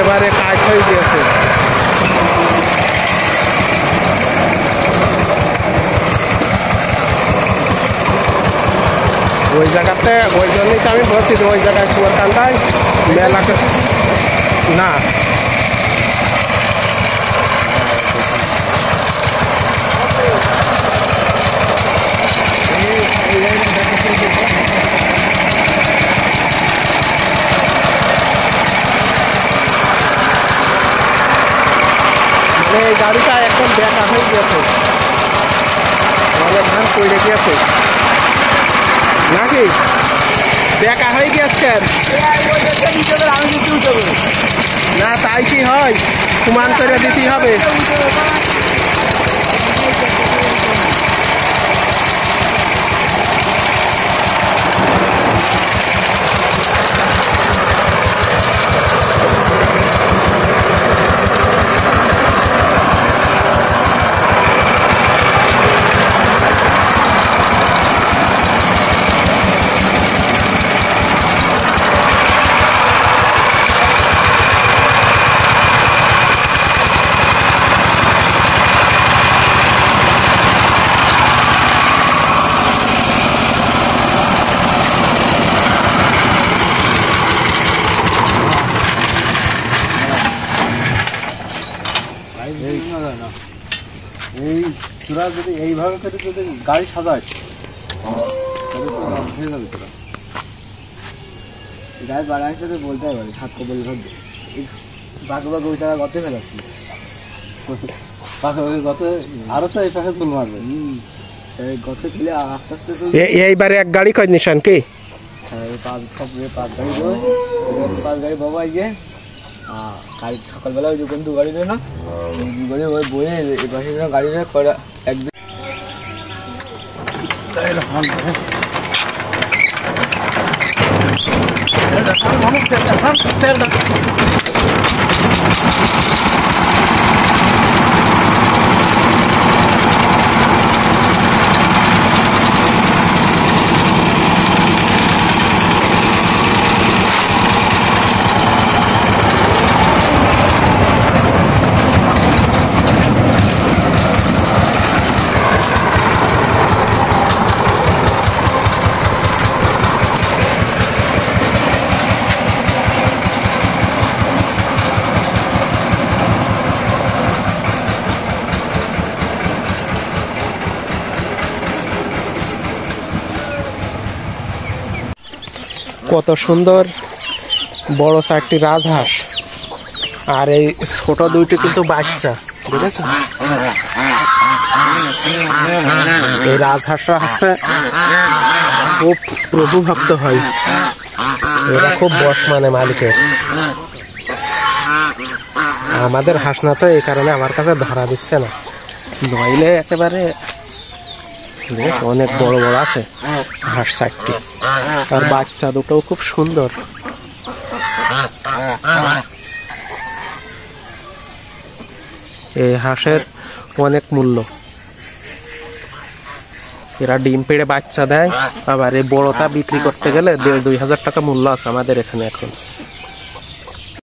একেবারে কাজ হয়ে গেছে। ওই জায়গাতে ওই জন্যই তো আমি বলছি যে ওই জায়গায় চুয়ারকান্দায় মেলাতে না মানে এই গাড়িটা একদম বেকা হয়ে গেছে, অনেক ধান পড়ে গেছে নাকি বেকা হয়ে গেছে না, তাই কি হয় সমান করে দিতেই হবে। এই তোরা যদি এইভাবে করে যদি গাড়ি সাজায় তোরা গাড়ি বাড়ার সাথে বলতে পারি সাতটা বলে ভাববে বাকি বাকি ওই টাকা গতে ফেলাচ্ছি গত আরো তো এই পাশে তুল মারবে গতে ফেলে আস্তে আস্তে এইবারে এক গাড়ি কয় নিশান কি পাঁচ গাড়ি বাবা গিয়ে কাল সকালবেলা ওই দোকান দু গাড়ি দেয় না দু গাড়ি ওই বয়ে এই পাশে গাড়ি দেয় করা একদিন কত সুন্দর বড় চারটি রাজহাঁস, আর এই ছোট দুইটি কিন্তু বাচ্চা, বুঝেছ? এই রাজহাঁসরা হচ্ছে খুব প্রভু ভক্ত হয়, এরা খুব বস মানে মালিকের। আমাদের হাঁস না তো এই কারণে আমার কাছে ধরা দিচ্ছে না, নইলে একেবারে অনেক বড় বড় আছে হাঁস চারটি, আর বাচ্চা দুটোও খুব সুন্দর। এই হাঁসের অনেক মূল্য, এরা ডিম পেড়ে বাচ্চা দেয়, আবার এই বড়টা বিক্রি করতে গেলে 1,500 টাকা মূল্য আছে আমাদের এখানে এখন।